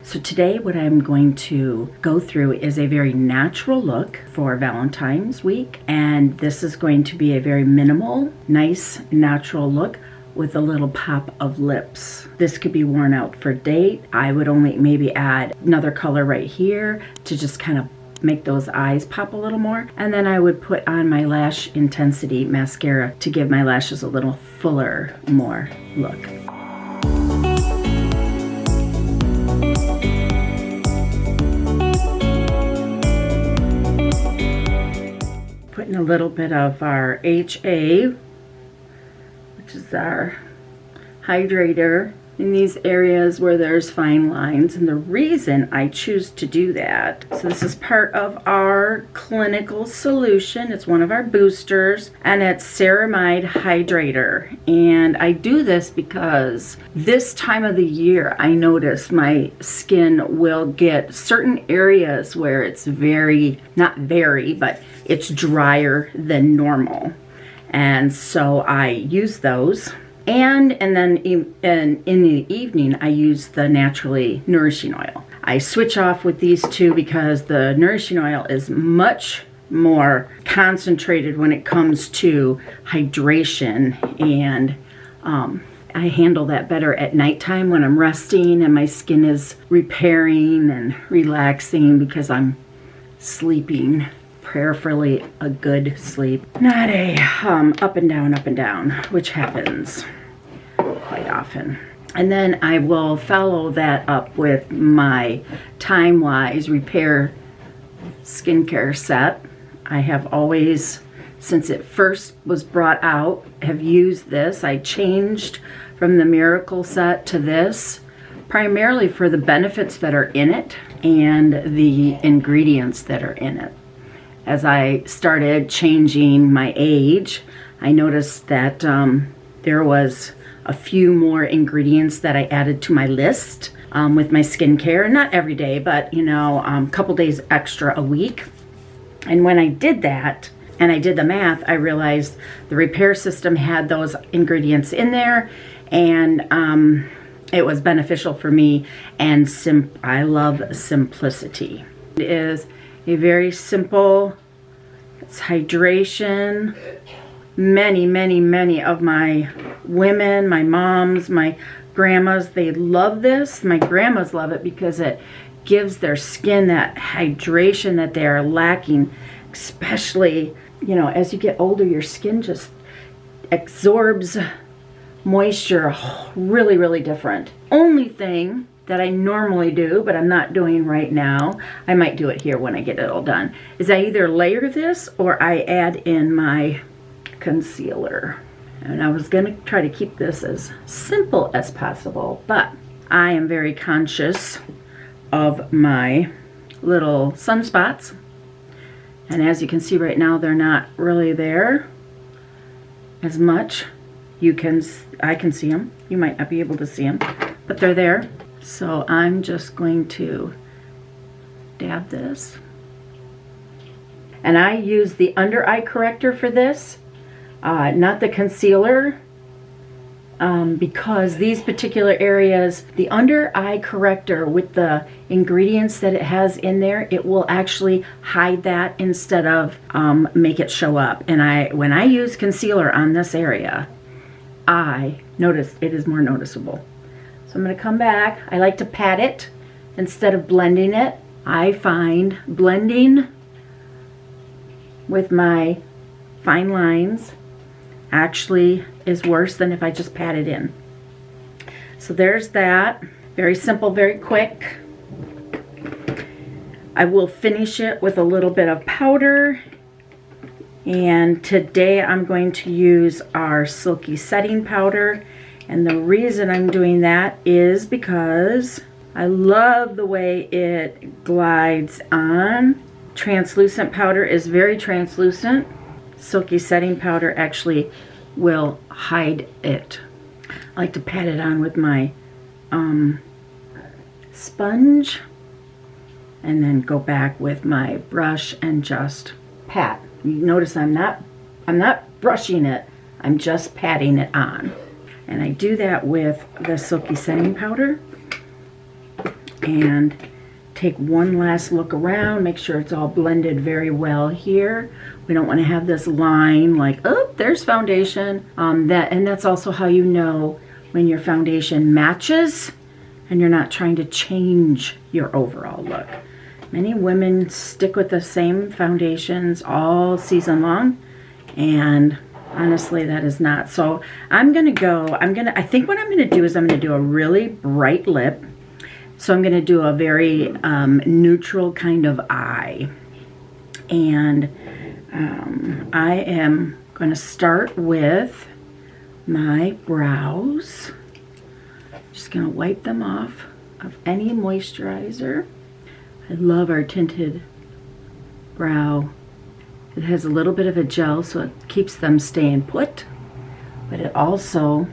So today what I'm going to go through is a very natural look for Valentine's week, and this is going to be a very minimal, nice, natural look with a little pop of lips. This could be worn out for date. I would only maybe add another color right here to just kind of make those eyes pop a little more. And then I would put on my Lash Intensity mascara to give my lashes a little fuller, more look. Putting a little bit of our HA, which is our hydrator, in these areas where there's fine lines. And the reason I choose to do that, so this is part of our clinical solution. It's one of our boosters, and it's Ceramide Hydrator. And I do this because this time of the year, I notice my skin will get certain areas where it's not very, but it's drier than normal. And so I use those. And then in the evening, I use the Naturally Nourishing Oil. I switch off with these two because the Nourishing Oil is much more concentrated when it comes to hydration, and I handle that better at nighttime when I'm resting and my skin is repairing and relaxing because I'm sleeping. Prayerfully a good sleep, not a up and down, which happens quite often. And then I will follow that up with my Time Wise Repair skincare set. I have always, since it first was brought out, have used this. I changed from the Miracle set to this primarily for the benefits that are in it and the ingredients that are in it. As I started changing my age, I noticed that there was a few more ingredients that I added to my list with my skincare. Not every day, but a couple days extra a week. And when I did that, and I did the math, I realized the Repair System had those ingredients in there, and it was beneficial for me. And I love simplicity. It is a very simple, it's hydration. Many of my women, my moms, my grandmas, they love this. My grandmas love it because it gives their skin that hydration that they are lacking, especially, as you get older, your skin just absorbs moisture really different. Only thing that I normally do, but I'm not doing right now, I might do it here when I get it all done, is I either layer this or I add in my concealer. And I was gonna try to keep this as simple as possible, but I am very conscious of my little sunspots. And as you can see right now, they're not really there as much. I can see them. You might not be able to see them, but they're there. So I'm just going to dab this. And I use the under eye corrector for this, not the concealer, because these particular areas, the under eye corrector with the ingredients that it has in there, it will actually hide that instead of make it show up. And when I use concealer on this area, I notice it is more noticeable. So I'm going to come back. I like to pat it instead of blending it. I find blending with my fine lines actually is worse than if I just pat it in. So there's that. Very simple, very quick. I will finish it with a little bit of powder. And today I'm going to use our Silky Setting Powder. And the reason I'm doing that is because I love the way it glides on. Translucent powder is very translucent. Silky Setting Powder actually will hide it. I like to pat it on with my sponge and then go back with my brush and just pat. You notice I'm not brushing it, I'm just patting it on. And I do that with the Silky Setting Powder. and take one last look around, make sure it's all blended very well here. We don't want to have this line like, oh, there's foundation. And that's also how you know when your foundation matches and you're not trying to change your overall look. Many women stick with the same foundations all season long, and honestly, that is not. So I think what I'm gonna do is I'm gonna do a really bright lip. So I'm gonna do a very neutral kind of eye. And I am gonna start with my brows. Just gonna wipe them off of any moisturizer. I love our tinted brow. It has a little bit of a gel, so it keeps them staying put, but it also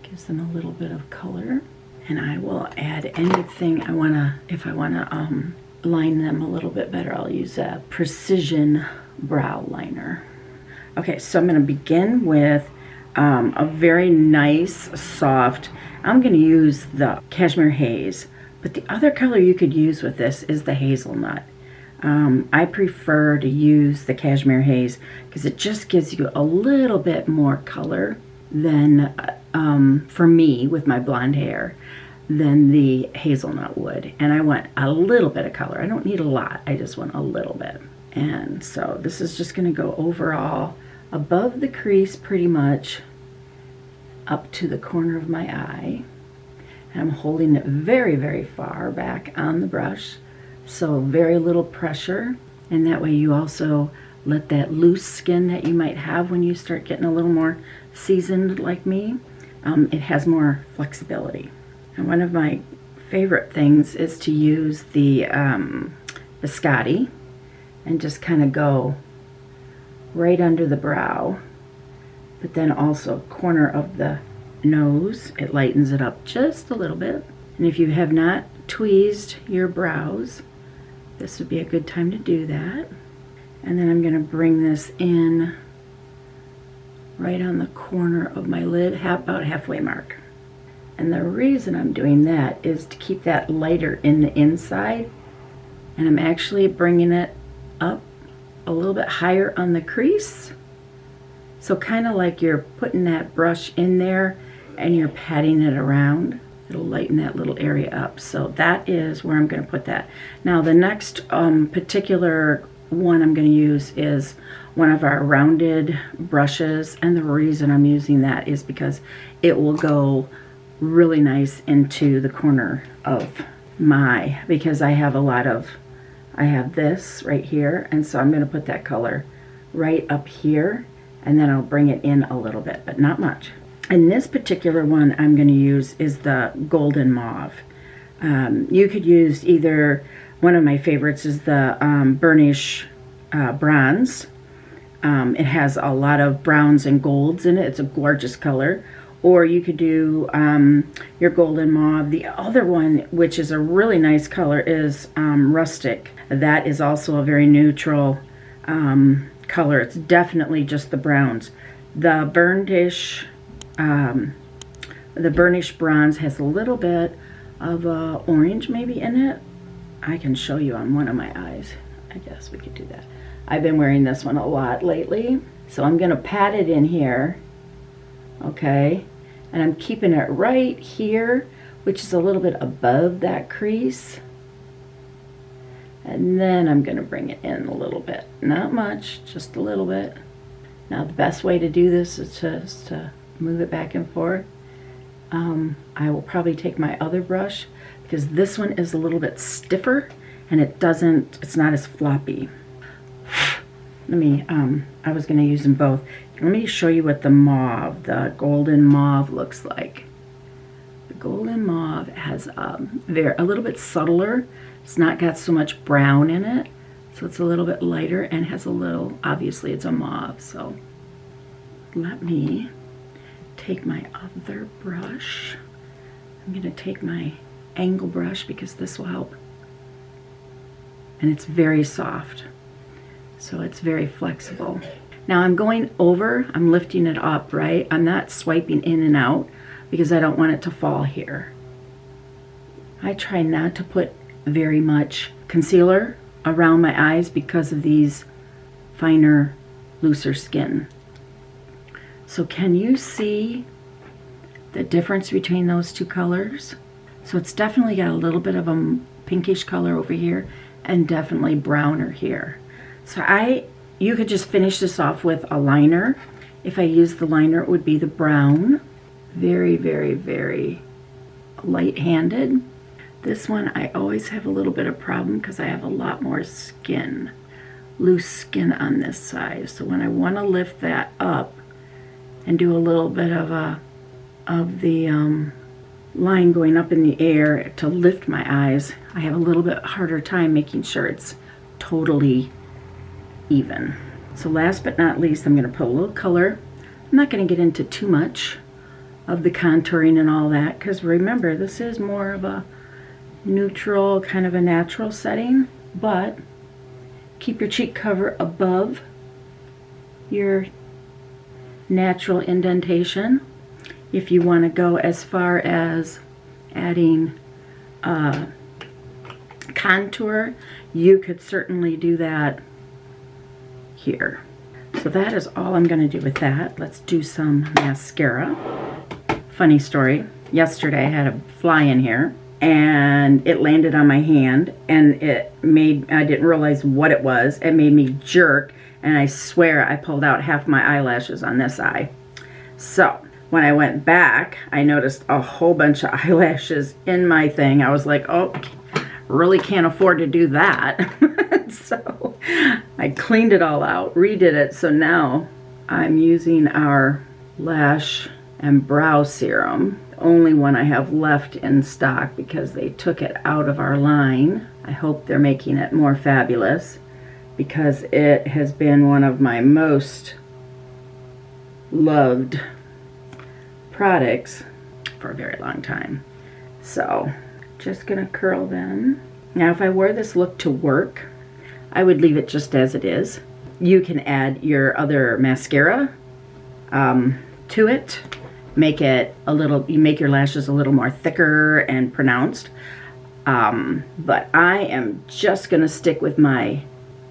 gives them a little bit of color. And I will add anything I wanna, if I wanna line them a little bit better, I'll use a precision brow liner. Okay, so I'm gonna begin with a very nice, soft, I'm gonna use the Cashmere Haze, but the other color you could use with this is the hazelnut. I prefer to use the Cashmere Haze because it just gives you a little bit more color than, for me with my blonde hair, than the hazelnut would. And I want a little bit of color. I don't need a lot, I just want a little bit. And so this is just gonna go overall above the crease pretty much up to the corner of my eye. And I'm holding it very, very far back on the brush. So very little pressure, and that way you also let that loose skin that you might have when you start getting a little more seasoned like me, it has more flexibility. And one of my favorite things is to use the biscotti and just kind of go right under the brow, but then also corner of the nose. It lightens it up just a little bit. And if you have not tweezed your brows, this would be a good time to do that. And then I'm going to bring this in right on the corner of my lid, about halfway mark. And the reason I'm doing that is to keep that lighter in the inside. And I'm actually bringing it up a little bit higher on the crease. So kind of like you're putting that brush in there and you're patting it around. It'll lighten that little area up. So that is where I'm going to put that. Now the next particular one I'm going to use is one of our rounded brushes, and the reason I'm using that is because it will go really nice into the corner of because I have I have this right here, and so I'm going to put that color right up here, and then I'll bring it in a little bit, but not much. And this particular one I'm going to use is the Golden Mauve. You could use either, one of my favorites is the Burnish Bronze. It has a lot of browns and golds in it. It's a gorgeous color. Or you could do your Golden Mauve. The other one, which is a really nice color, is Rustic. That is also a very neutral color. It's definitely just the browns. The Burnish Bronze has a little bit of orange maybe in it. I can show you on one of my eyes. I guess we could do that. I've been wearing this one a lot lately. So I'm going to pat it in here. Okay. And I'm keeping it right here, which is a little bit above that crease. And then I'm going to bring it in a little bit. Not much, just a little bit. Now the best way to do this is just to move it back and forth. I will probably take my other brush because this one is a little bit stiffer and it's not as floppy. Let me, I was going to use them both. Let me show you what the Golden Mauve looks like. The Golden Mauve has a little bit subtler. It's not got so much brown in it. So it's a little bit lighter and has a little, obviously it's a mauve. So let me take my other brush. I'm going to take my angle brush because this will help. And it's very soft. So it's very flexible. Now I'm going over, I'm lifting it up, right? I'm not swiping in and out because I don't want it to fall here. I try not to put very much concealer around my eyes because of these finer, looser skin. So can you see the difference between those two colors? So it's definitely got a little bit of a pinkish color over here and definitely browner here. So you could just finish this off with a liner. If I use the liner, it would be the brown. Very, very, very light-handed. This one, I always have a little bit of problem because I have a lot more skin, loose skin on this side. So when I want to lift that up and do a little bit of the line going up in the air to lift my eyes, I have a little bit harder time making sure it's totally even. So last but not least, I'm going to put a little color. I'm not going to get into too much of the contouring and all that because remember, this is more of a neutral, kind of a natural setting, but keep your cheek cover above your natural indentation. If you want to go as far as adding contour, you could certainly do that here. So that is all I'm going to do with that. Let's do some mascara. Funny story, yesterday I had a fly in here and it landed on my hand and I didn't realize what it was. It made me jerk and I swear I pulled out half my eyelashes on this eye. So when I went back, I noticed a whole bunch of eyelashes in my thing. I was like, oh, really can't afford to do that. So I cleaned it all out, redid it. So now I'm using our lash and brow serum. The only one I have left in stock because they took it out of our line. I hope they're making it more fabulous because it has been one of my most loved products for a very long time. So just gonna curl them. Now if I wore this look to work, I would leave it just as it is. You can add your other mascara to it. Make your lashes a little more thicker and pronounced. But I am just gonna stick with my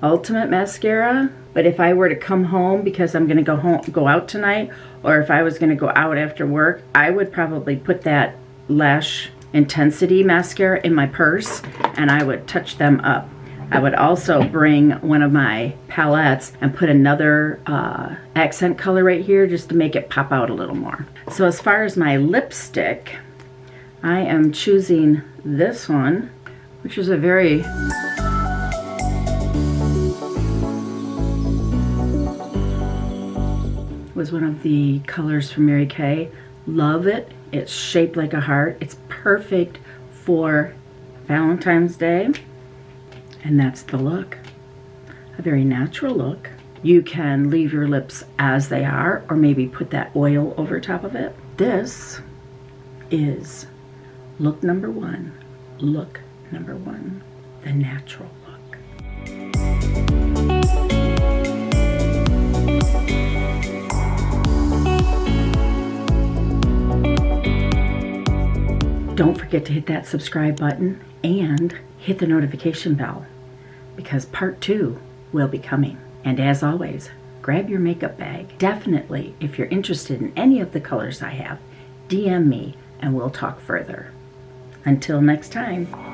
Ultimate mascara. But if I were to come home because I'm gonna go out tonight, or if I was gonna go out after work, I would probably put that Lash Intensity mascara in my purse and I would touch them up. I would also bring one of my palettes and put another accent color right here just to make it pop out a little more. So as far as my lipstick, I am choosing this one, which is a very was one of the colors from Mary Kay. Love it. It's shaped like a heart. It's perfect for Valentine's Day. And that's the look. A very natural look. You can leave your lips as they are or maybe put that oil over top of it. This is look number one. Look number one. The natural look. Don't forget to hit that subscribe button and hit the notification bell because part 2 will be coming. And as always, grab your makeup bag. Definitely, if you're interested in any of the colors I have, DM me and we'll talk further. Until next time.